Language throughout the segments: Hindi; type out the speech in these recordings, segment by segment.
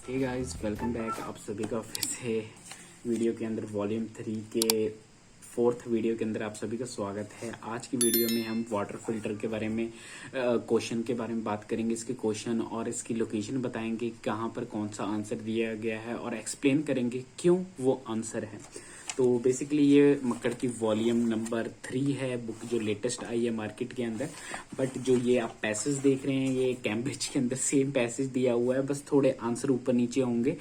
Hey guys, welcome back. आप सभी का फिर से वीडियो के अंदर वॉल्यूम 3 के 4th वीडियो के अंदर आप सभी का स्वागत है। आज की वीडियो में हम वाटर फिल्टर के बारे में क्वेश्चन के बारे में बात करेंगे। इसके क्वेश्चन और इसकी लोकेशन बताएंगे, कहाँ पर कौन सा आंसर दिया गया है और एक्सप्लेन करेंगे क्यों वो आंसर है। तो बेसिकली ये मक्कड़ की वॉल्यूम नंबर 3 है, बुक जो लेटेस्ट आई है मार्केट के अंदर। बट जो ये आप पैसेज देख रहे हैं, ये कैम्ब्रिज के अंदर सेम पैसेज दिया हुआ है, बस थोड़े आंसर ऊपर नीचे होंगे।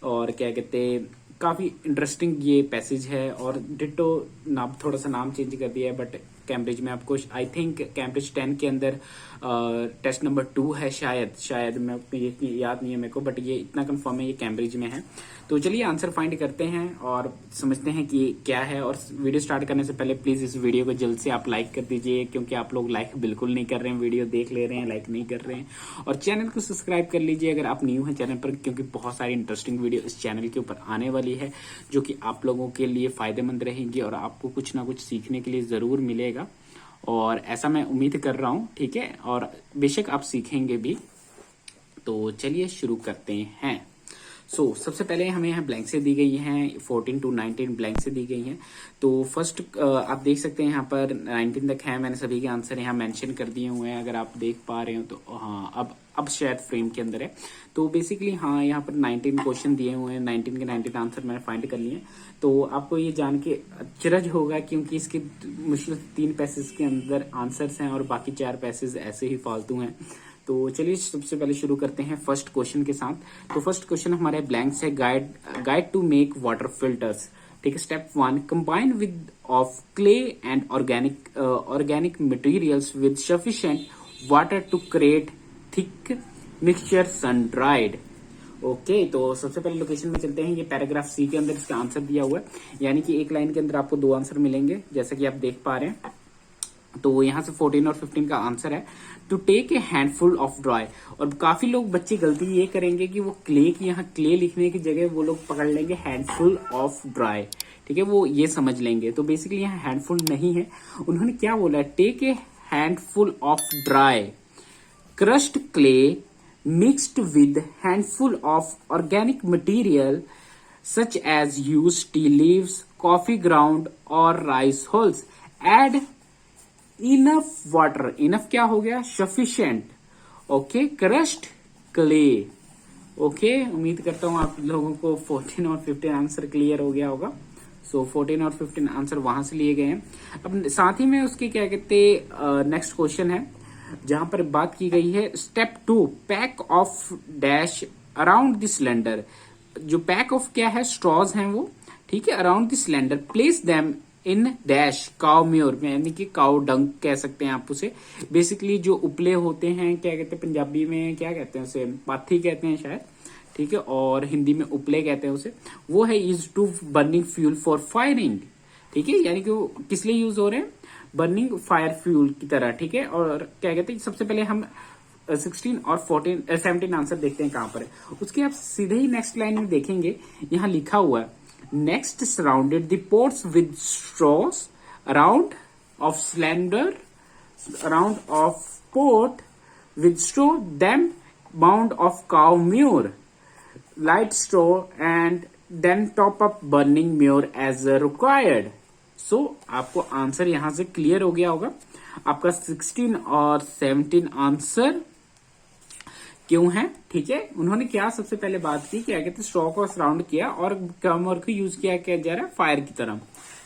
और क्या कहते हैं, काफी इंटरेस्टिंग ये पैसेज है। और डिटो नाम थोड़ा सा नाम चेंज कर दिया है, बट कैम्ब्रिज में आपको आई थिंक कैम्ब्रिज 10 के अंदर टेस्ट नंबर 2 है, शायद मैं ये याद नहीं है मेरे को, बट ये इतना कंफर्म है ये कैम्ब्रिज में है। तो चलिए आंसर फाइंड करते हैं और समझते हैं कि क्या है। और वीडियो स्टार्ट करने से पहले प्लीज इस वीडियो को जल्द से आप लाइक कर दीजिए, क्योंकि आप लोग लाइक बिल्कुल नहीं कर रहे हैं, वीडियो देख ले रहे हैं, लाइक नहीं कर रहे हैं। और चैनल को सब्सक्राइब कर लीजिए अगर आप न्यू हैं चैनल पर, क्योंकि बहुत सारी इंटरेस्टिंग वीडियो इस चैनल के ऊपर आने वाली है जो कि आप लोगों के लिए फायदेमंद रहेंगी और आपको कुछ ना कुछ सीखने के लिए जरूर मिलेगा। और ऐसा मैं उम्मीद कर रहा हूं, ठीक है, और बेशक आप सीखेंगे भी। तो चलिए शुरू करते हैं। सबसे पहले हमें यहाँ ब्लैंक से दी गई हैं, 14 to 19 ब्लैंक से दी गई हैं। तो फर्स्ट आप देख सकते हैं यहाँ पर 19 तक है, मैंने सभी के आंसर यहाँ मेंशन कर दिए हुए हैं, अगर आप देख पा रहे हो तो। हाँ, अब शायद फ्रेम के अंदर है। तो बेसिकली हाँ, यहाँ पर 19 क्वेश्चन दिए हुए हैं, 19 के 19 आंसर मैंने फाइंड कर लिए। तो आपको ये जान के अचरज होगा, क्योंकि इसके मुश्किल 3 पैसेज के अंदर आंसर्स हैं और बाकी 4 पैसेज ऐसे ही फालतू हैं। तो चलिए सबसे पहले शुरू करते हैं फर्स्ट क्वेश्चन के साथ। तो फर्स्ट क्वेश्चन हमारे ब्लैंक से, guide to make water filters. ठीक है, step 1, combine with of clay and organic materials with sufficient water to create thick mixture sun dried. Okay, तो सबसे पहले लोकेशन में चलते हैं। ये पैराग्राफ सी के अंदर इसका आंसर दिया हुआ है, यानी कि एक लाइन के अंदर आपको 2 आंसर मिलेंगे, जैसा कि आप देख पा रहे हैं। तो यहाँ से 14 और 15 का आंसर है to take a handful of dry. और काफी लोग बच्चे गलती ये करेंगे कि वो क्ले की, यहाँ क्ले लिखने की जगह वो लोग पकड़ लेंगे हैंडफुल ऑफ ड्राई। ठीक है, वो ये समझ लेंगे। तो बेसिकली यहाँ हैंडफुल नहीं है, उन्होंने क्या बोला है, take a handful of dry crushed clay mixed with handful of organic material such as used tea leaves, coffee ground और rice hulls. Add enough water, enough क्या हो गया, sufficient. Okay, crushed clay. Okay, उम्मीद करता हूं आप लोगों को 14 और 15 आंसर क्लियर हो गया होगा। 14 और 15 आंसर वहां से लिए गए हैं। अब साथ ही में उसके क्या कहते नेक्स्ट क्वेश्चन है, जहां पर बात की गई है step 2, pack of dash around the cylinder. जो पैक ऑफ क्या है, स्ट्रॉज हैं वो, ठीक है, around the cylinder, place them in dash cow more, यानी कि काउ डंग कह सकते हैं आप उसे। बेसिकली जो उपले होते हैं, क्या कहते हैं पंजाबी में, क्या कहते हैं उसे, पाथी कहते हैं शायद, ठीक है, और हिंदी में उपले कहते हैं उसे। वो है use to burning fuel for firing. ठीक है, यानी कि वो किस लिए यूज हो रहे हैं, बर्निंग फायर फ्यूल की तरह। ठीक है, और क्या कहते हैं, सबसे पहले हम 16 और 17 आंसर देखते हैं कहां पर है। उसके आप सीधे ही नेक्स्ट लाइन में देखेंगे, यहां लिखा हुआ है next surrounded the pots with straws around of cylinder, around of pot with straw, them bound of cow manure, light straw and then top up burning manure as required. So आपको आंसर यहां से क्लियर हो गया होगा। आपका 16 और 17 आंसर क्यों है, ठीक है। उन्होंने क्या सबसे पहले बात की, क्या कहते हैं, स्ट्रॉ को सराउंड किया और कमर को यूज किया क्या जा रहा है, फायर की तरह,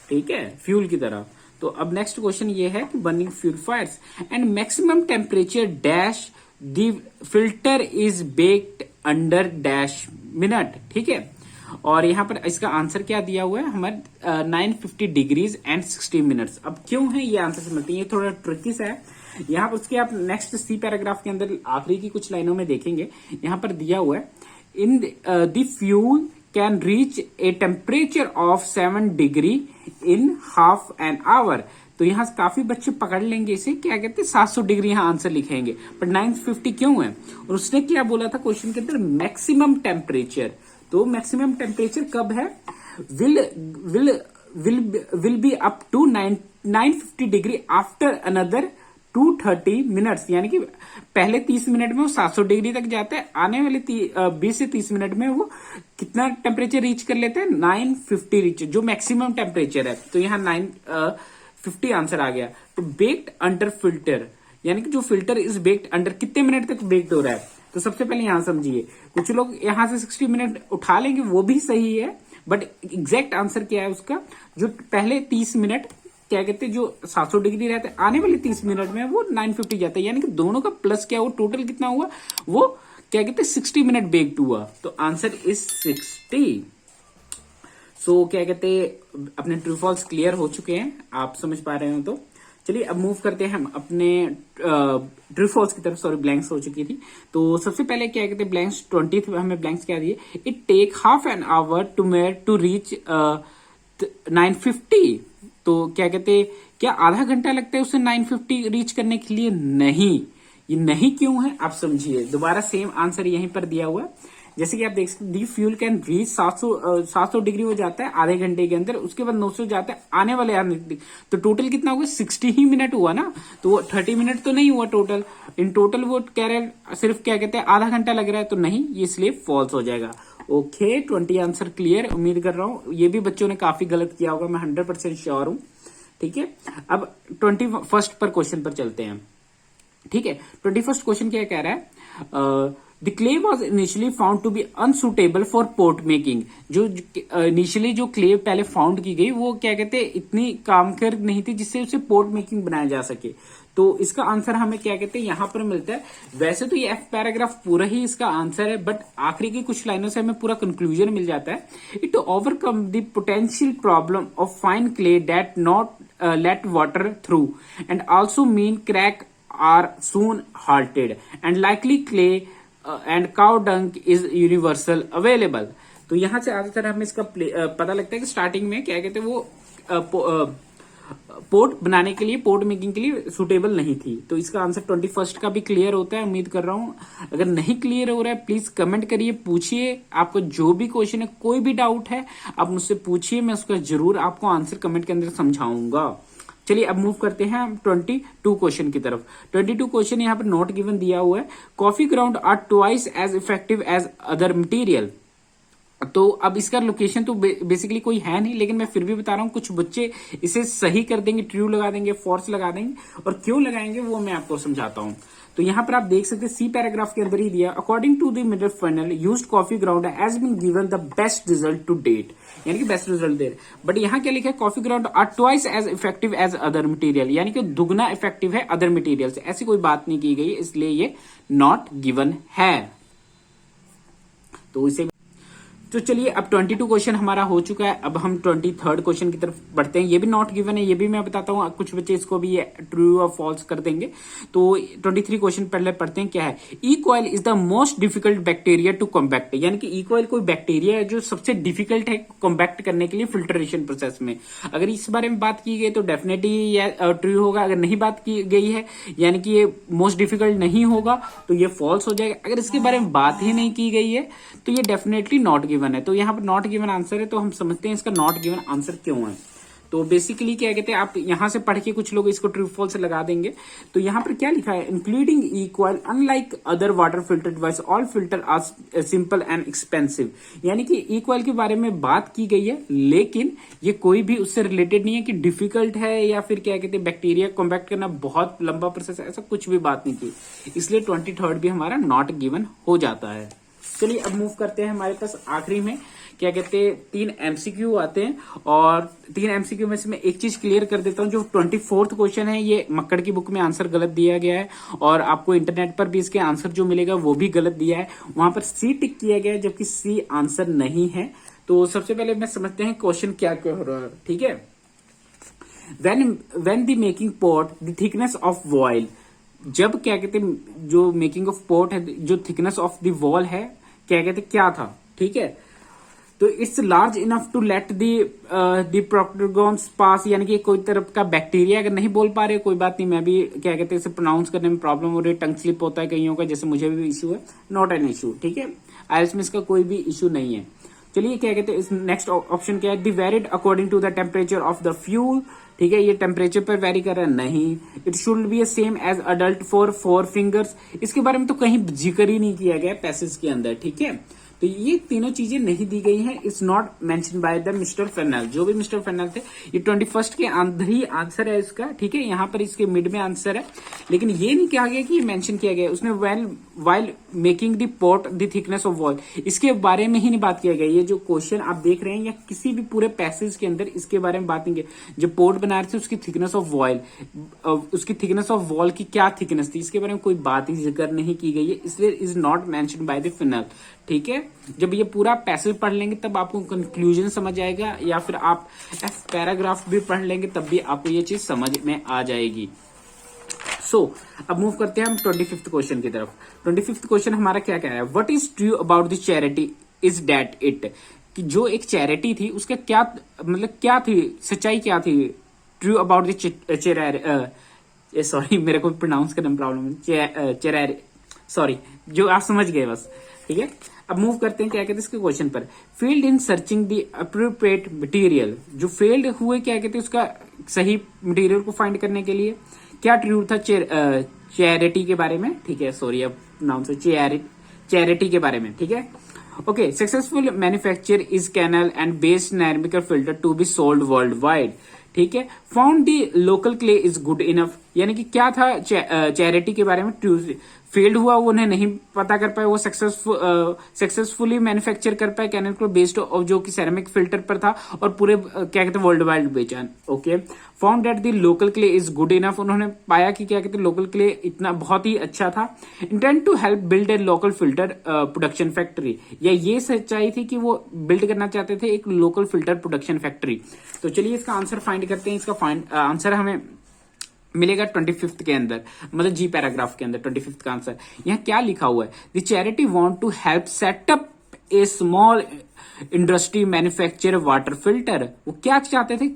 ठीक है, फ्यूल की तरह। तो अब नेक्स्ट क्वेश्चन ये है कि burning fuel Fyers and maximum temperature dash the filter is baked under dash minute. ठीक है, और यहाँ पर इसका आंसर क्या दिया हुआ है हमारे 950 डिग्रीज एंड 60 मिनट्स। अब क्यों है ये आंसर समझते हैं, ये थोड़ा ट्रिकी सा है। यहाँ पर उसके आप नेक्स्ट सी पैराग्राफ के अंदर आखिरी की कुछ लाइनों में देखेंगे, यहाँ पर दिया हुआ है in the fuel can reach a temperature of 7 degree in half an our. तो यहाँ काफी बच्चे पकड़ लेंगे इसे, क्या कहते हैं 700 डिग्री यहाँ आंसर लिखेंगे, पर 950 क्यों है। और उसने क्या बोला था क्वेश्चन के अंदर, मैक्सिमम टेम्परेचर। तो मैक्सिमम टेम्परेचर कब है, will be up to 950 degree after another 230 minutes, यानी कि पहले 30 मिनट में वो 700 डिग्री तक जाता है, आने वाले 20 से 30 मिनट में वो कितना टेम्परेचर रीच कर लेते हैं, 950 रीच, जो मैक्सिमम टेम्परेचर है। तो यहाँ 950 आंसर आ गया। तो बेक्ड अंडर फिल्टर, यानी कि जो फिल्टर इज बेक्ड अंडर, कितने मिनट तक बेक्ड हो रहा है। तो सबसे पहले यहां समझिए, कुछ लोग यहां से 60 मिनट उठा लेंगे, वो भी सही है, बट एग्जैक्ट आंसर क्या है उसका, जो पहले 30 मिनट क्या कहते हैं, जो 700 डिग्री रहता है, आने वाले 30 मिनट में वो 950 जाता है, यानी कि दोनों का प्लस क्या हुआ, टोटल कितना हुआ, वो क्या कहते हैं 60 मिनट बेक्ड हुआ। तो आंसर इज 60। सो क्या कहते हैं, अपने ट्रू फॉल्स क्लियर हो चुके हैं, आप समझ पा रहे हो। तो चलिए अब मूव करते हैं हम अपने ट्रू फॉल्स की तरफ। सॉरी, ब्लैंक्स हो चुकी थी। तो सबसे पहले क्या कहते हैं, ब्लैंक्स 20 हमें ब्लैंक्स क्या दिए, it take half an hour to reach 950। तो क्या कहते हैं, क्या आधा घंटा लगता है उसे 950 रीच करने के लिए? नहीं। ये नहीं क्यों है आप समझिए, दोबारा सेम आंसर यहीं पर दिया हुआ है। जैसे कि आप देख सकते, दी फ्यूल कैन रीच 700 डिग्री हो जाता है आधे घंटे के अंदर, उसके बाद 900 जाता है आने वाले तो टोटल कितना हुआ, 60 ही मिनट हुआ ना। तो वो 30 मिनट तो नहीं हुआ टोटल, इन टोटल वो कह रहे हैं सिर्फ क्या कहते हैं आधा घंटा लग रहा है, तो नहीं, ये इसलिए फॉल्स हो जाएगा। Okay, 20 answer clear. उम्मीद कर रहा हूं ये भी बच्चों ने काफी गलत किया होगा, मैं 100% श्योर हूं। ठीक है, अब 21st पर क्वेश्चन पर चलते हैं। ठीक है, 21st क्वेश्चन क्या कह रहा है, the clay was initially found to be unsuitable for pot making. जो इनिशियली जो क्ले पहले फाउंड की गई, वो क्या कहते हैं इतनी कामकर नहीं थी जिससे उसे पोर्ट मेकिंग बनाया जा सके। तो इसका आंसर हमें क्या कहते हैं यहां पर मिलता है। वैसे तो ये एफ पैराग्राफ पूरा ही इसका आंसर है, बट आखिरी की कुछ लाइनों से हमें पूरा कंक्लूजन मिल जाता है। It overcome the potential problem of fine clay that not let water through and also mean crack are soon halted and likely clay and cow dung is universal available. तो यहां से आंसर हमें इसका पता लगता है कि स्टार्टिंग में क्या कहते हैं वो पोर्ट बनाने के लिए, पोर्ट मेकिंग के लिए सुटेबल नहीं थी। तो इसका आंसर 21st का भी क्लियर होता है, उम्मीद कर रहा हूं। अगर नहीं क्लियर हो रहा है प्लीज कमेंट करिए, पूछिए, आपको जो भी क्वेश्चन है, कोई भी डाउट है आप मुझसे पूछिए, मैं उसका जरूर आपको आंसर कमेंट के अंदर समझाऊंगा। चलिए अब मूव करते हैं हम 22 क्वेश्चन की तरफ। 22 क्वेश्चन यहाँ पर नोट गिवन दिया हुआ है, coffee ground are twice as effective as other material. तो अब इसका लोकेशन तो बेसिकली कोई है नहीं, लेकिन मैं फिर भी बता रहा हूं, कुछ बच्चे इसे सही कर देंगे, ट्रू लगा देंगे, फॉल्स लगा देंगे, और क्यों लगाएंगे वो मैं आपको समझाता हूं। तो यहां पर आप देख सकते हैं सी पैराग्राफ के अंदर ही दिया, according to the middle funnel used coffee ground has been given the best result to date, यानी कि बेस्ट रिजल्ट दे। बट यहां क्या लिखा है, coffee ground are twice as effective as other material, यानी कि दुगना इफेक्टिव है अदर मटेरियल से। ऐसी कोई बात नहीं की गई, इसलिए ये नॉट गिवन है। तो इसे तो चलिए अब 22 क्वेश्चन हमारा हो चुका है। अब हम 23rd क्वेश्चन की तरफ बढ़ते हैं। ये भी नॉट गिवन है, ये भी मैं बताता हूँ, कुछ बच्चे इसको भी ट्रू और फॉल्स कर देंगे। तो 23 क्वेश्चन पहले पढ़ते हैं। क्या है, E coli is the most difficult bacteria to combat, यानी कि ई कॉइल कोई बैक्टीरिया है जो सबसे डिफिकल्ट है कॉम्बैक्ट करने के लिए फिल्ट्रेशन प्रोसेस में। अगर इस बारे में बात की गई तो डेफिनेटली ट्रू होगा, अगर नहीं बात की गई है यानी कि ये मोस्ट डिफिकल्ट नहीं होगा तो ये फॉल्स हो जाएगा। अगर इसके बारे में बात ही नहीं की गई है तो ये डेफिनेटली नॉट गिवन है। तो यहाँ पर नॉट गिवन आंसर है, तो हम समझते हैं इसका नॉट गिवन आंसर क्यों है। तो बेसिकली क्या कहते हैं, आप यहां से पढ़ के कुछ लोग इसको ट्रू फॉल्स लगा देंगे। तो यहां पर क्या लिखा है, including E coli unlike other water filter device all filter are simple and expensive, यानी कि ई कॉइल के बारे में बात की गई है, लेकिन ये कोई भी उससे रिलेटेड नहीं है कि डिफिकल्ट है या फिर क्या कहते हैं बैक्टीरिया कॉम्बैक्ट करना बहुत लंबा प्रोसेस है, ऐसा कुछ भी बात नहीं की। इसलिए 23rd भी हमारा नॉट गिवन हो जाता है। चलिए अब मूव करते हैं हमारे पास आखिरी में क्या कहते हैं 3 एमसीक्यू आते हैं, और 3 एमसीक्यू में से मैं एक चीज क्लियर कर देता हूं। जो 24th क्वेश्चन है ये मक्कड़ की बुक में आंसर गलत दिया गया है, और आपको इंटरनेट पर भी इसके आंसर जो मिलेगा वो भी गलत दिया है, वहां पर सी टिक किया गया है जबकि सी आंसर नहीं है। तो सबसे पहले मैं समझते हैं क्वेश्चन क्या क्या हो रहा है। ठीक है, when the making pot the thickness of voile, जब क्या कहते हैं जो मेकिंग ऑफ पॉट है, जो थिकनेस ऑफ द वॉल है क्या कहते क्या था। ठीक है, तो it's large enough to let the प्रोक्टोगोन्स पास, यानी कि कोई तरफ का बैक्टीरिया, अगर नहीं बोल पा रहे कोई बात नहीं, मैं भी क्या कहते हैं इसे प्रोनाउंस करने में प्रॉब्लम हो रही है, टंग स्लिप होता है कईयों का, जैसे मुझे भी इशू है, नॉट एन इशू। ठीक है, आईएलटीएस में इसका कोई भी इशू नहीं है। चलिए क्या कहते हैं नेक्स्ट ऑप्शन क्या है, they varied according to the temperature of the fuel. ठीक है, ये टेम्परेचर पर वेरी कर रहा है, नहीं। It should be same as adult for 4 fingers, इसके बारे में तो कहीं जिक्र ही नहीं किया गया पैसेज के अंदर। ठीक है, तो ये तीनों चीजें नहीं दी गई हैं, it's not mention by the Mr Fernel. जो भी मिस्टर फेर्नल थे, ये 21st के अंदर ही आंसर है इसका। ठीक है, यहाँ पर इसके मिड में आंसर है, लेकिन ये नहीं कहा गया कि ये मेंशन किया गया। उसने while making the pot the thickness of wall, इसके बारे में ही नहीं बात किया गया। ये जो क्वेश्चन आप देख रहे हैं या किसी भी पूरे पैसेज के अंदर इसके बारे में बात नहीं की। जब पोर्ट बना रहे थे उसकी थिकनेस ऑफ वॉल, उसकी थिकनेस ऑफ वॉल की क्या थिकनेस थी, इसके बारे में कोई बात ही जिक्र नहीं की गई है, इसलिए is not mention by the Fernel. ठीक है, जब ये पूरा पैसेज पढ़ लेंगे तब आपको कंक्लूजन समझ आएगा, या फिर आप पैराग्राफ भी पढ़ लेंगे तब भी आपको ये चीज समझ में आ जाएगी। अब मूव करते हैं हम 25th क्वेश्चन की तरफ। 25th क्वेश्चन हमारा क्या कह रहा है, what is true about the charity is that it, कि जो एक चैरिटी थी उसका क्या मतलब क्या थी, सच्चाई क्या थी। ट्रू अबाउट द सॉरी मेरे को प्रोनाउंस करने में प्रॉब्लम है, सॉरी, जो आप समझ गए बस। ठीक है, अब मूव करते हैं क्या कहते हैं इसके क्वेश्चन पर। Failed in searching the appropriate material, जो फेल्ड हुए क्या कहते हैं उसका सही मटेरियल को फाइंड करने के लिए। क्या ट्रू था चैरिटी के बारे में। ठीक है, सॉरी अब नाम से चैरिटी के बारे में। ठीक है, okay, successful manufacture is canal and based नैमिकल filter to be sold world wide. ठीक है, found the local clay is good enough, यानी कि क्या था चैरिटी के बारे में ट्रू, फेल्ड हुआ, वो उन्हें नहीं पता कर पाए, वो सक्सेसफुली मैन्युफैक्चर कर पाए कैनल को बेस्ड ऑफ जो कि सेरेमिक फिल्टर पर था और पूरे क्या कहते हैं वर्ल्ड वाइड बेचा। Okay, found that the local clay is good enough, उन्होंने पाया कि क्या कहते हैं लोकल क्ले इतना बहुत ही अच्छा था। Intent to help build a local filter production factory, या ये सच्चाई थी कि वो बिल्ड करना चाहते थे एक लोकल फिल्टर प्रोडक्शन फैक्ट्री। तो चलिए इसका आंसर फाइंड करते हैं। इसका आंसर हमें मिलेगा 25th के अंदर, मतलब जी पैराग्राफ के अंदर 25th का आंसर। यहाँ क्या लिखा हुआ है, the charity want to help set up a small industry manufacture water filter. वो क्या चाहते थे,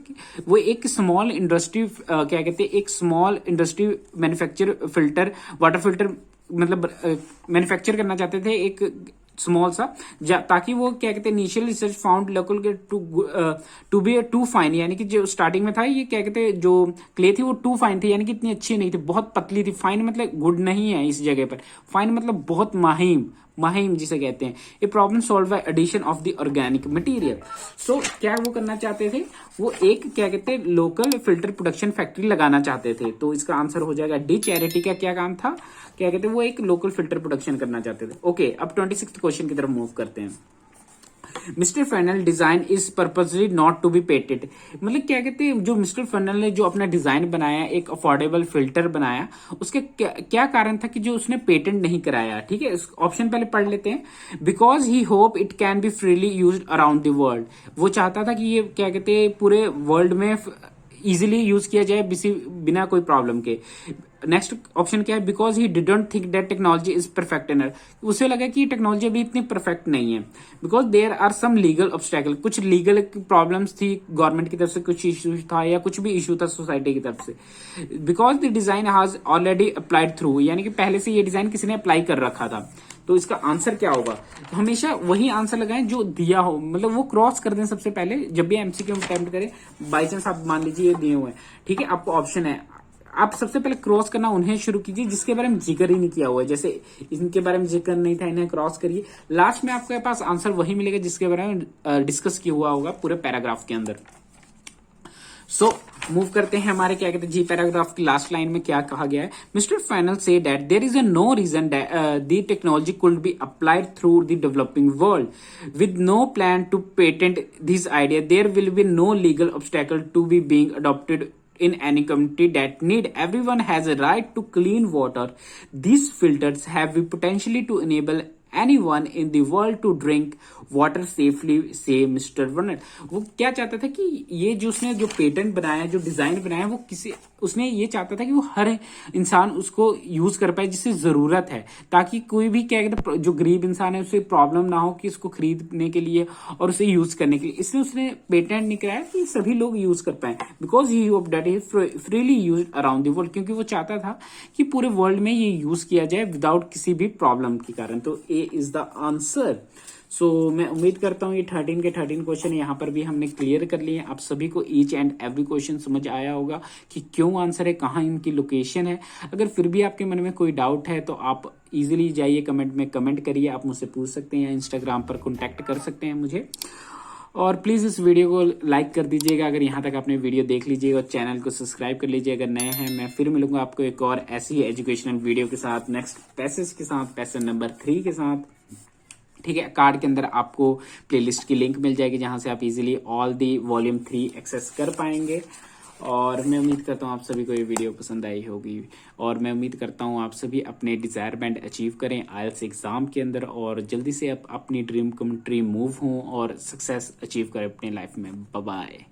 वो एक स्मॉल इंडस्ट्री क्या कहते हैं, एक small industry manufacture filter water filter मतलब मैन्युफैक्चर करना चाहते थे एक स्मॉल सा, ताकि वो क्या कहते हैं इनिशियल रिसर्च फाउंड लोकल के टू बी टू फाइन, यानी कि जो स्टार्टिंग में था ये क्या कहते हैं जो क्ले थी वो टू फाइन थी, यानी कि इतनी अच्छी नहीं थी, बहुत पतली थी। फाइन मतलब गुड नहीं है इस जगह पर, फाइन मतलब बहुत माहिम जिसे कहते हैं। ये problem solve by addition of the organic material. So क्या वो करना चाहते थे, वो एक क्या कहते हैं लोकल फिल्टर प्रोडक्शन फैक्ट्री लगाना चाहते थे। तो इसका आंसर हो जाएगा डी, चैरिटी का क्या काम था, क्या कहते हैं वो एक लोकल फिल्टर प्रोडक्शन करना चाहते थे। ओके, अब 26th क्वेश्चन की तरफ मूव करते हैं। Mr Fernel design is purposely not to be patent, मतलब क्या कहते हैं जो मिस्टर फेर्नल ने जो अपना डिजाइन बनाया, एक अफोर्डेबल फिल्टर बनाया, उसके क्या कारण था कि जो उसने पेटेंट नहीं कराया। ठीक है, ऑप्शन पहले पढ़ लेते हैं। Because he hope it can be freely used around the world, वो चाहता था कि ये क्या कहते हैं पूरे वर्ल्ड में इजिली यूज किया जाए बिना कोई प्रॉब्लम के। नेक्स्ट ऑप्शन क्या है, because he didn't think that technology is perfect एनर, उसे लगा कि टेक्नोलॉजी अभी इतनी परफेक्ट नहीं है। Because there are some legal obstacle, कुछ लीगल प्रॉब्लम्स थी, गवर्नमेंट की तरफ से कुछ इशू था या कुछ भी इशू था सोसाइटी की तरफ से। Because the design has already applied through, यानी कि पहले से ये डिजाइन किसी ने अप्लाई कर रखा था। तो इसका आंसर क्या होगा, तो हमेशा वही आंसर लगाएं जो दिया हो, मतलब वो क्रॉस कर दें सबसे पहले जब भी एमसीक्यू अटेम्प्ट करें। बाई चांस आप मान लीजिए ये दिए हुए हैं, ठीक है, आपको ऑप्शन है, आप सबसे पहले क्रॉस करना उन्हें शुरू कीजिए जिसके बारे में जिक्र ही नहीं किया हुआ है। जैसे इनके बारे में जिक्र नहीं था, इन्हें क्रॉस करिए, लास्ट में आपके पास आंसर वही मिलेगा जिसके बारे में डिस्कस किया हुआ होगा पूरे पैराग्राफ के अंदर। सो मूव करते हैं हमारे क्या कहते हैं जी पैराग्राफ की लास्ट लाइन में क्या कहा गया है। Mister final say that there is no reason the technology could be applied through the developing world with no plan to patent this idea, there will be no legal obstacle to be being adopted in any community that need. Everyone has a right to clean water. These filters have the potentially to enable anyone in the world to drink water safely, say Mr. Vernon. वो क्या चाहता था कि ये जो उसने जो पेटेंट बनाया, जो डिजाइन बनाया, वो किसी उसने ये चाहता था कि वो हर इंसान उसको यूज कर पाए जिसे जरूरत है, ताकि कोई भी क्या कहते जो गरीब इंसान है उसे प्रॉब्लम ना हो कि इसको खरीदने के लिए और उसे यूज करने के लिए। इसलिए उसने पेटेंट नहीं कराया कि सभी लोग यूज कर पाए। Because he hope that is freely use around the world, क्योंकि वो चाहता था कि पूरे वर्ल्ड में ये यूज किया जाए विदाउट किसी भी प्रॉब्लम के कारण। तो ए इज द आंसर। सो मैं उम्मीद करता हूँ ये 13 के 13 क्वेश्चन यहाँ पर भी हमने क्लियर कर लिए। आप सभी को ईच एंड एवरी क्वेश्चन समझ आया होगा कि क्यों आंसर है, कहाँ इनकी लोकेशन है। अगर फिर भी आपके मन में कोई डाउट है तो आप इजीली जाइए कमेंट में कमेंट करिए, आप मुझसे पूछ सकते हैं या इंस्टाग्राम पर कॉन्टैक्ट कर सकते हैं मुझे। और प्लीज़ इस वीडियो को लाइक कर दीजिएगा अगर यहाँ तक आपने वीडियो देख लीजिएगा, और चैनल को सब्सक्राइब कर लीजिए अगर नए हैं। मैं फिर मिलूंगा आपको एक और ऐसी ही एजुकेशनल वीडियो के साथ, नेक्स्ट पैसेज के साथ, पैसेज नंबर 3 के साथ। ठीक है, कार्ड के अंदर आपको प्लेलिस्ट की लिंक मिल जाएगी जहां से आप easily all the volume 3 access कर पाएंगे। और मैं उम्मीद करता हूँ आप सभी को ये वीडियो पसंद आई होगी, और मैं उम्मीद करता हूँ आप सभी अपने डिज़ायर बैंड अचीव करें आईएलटीएस एग्जाम के अंदर, और जल्दी से अपनी ड्रीम कम ट्री मूव हों और सक्सेस अचीव करें अपनी लाइफ में। Bye bye.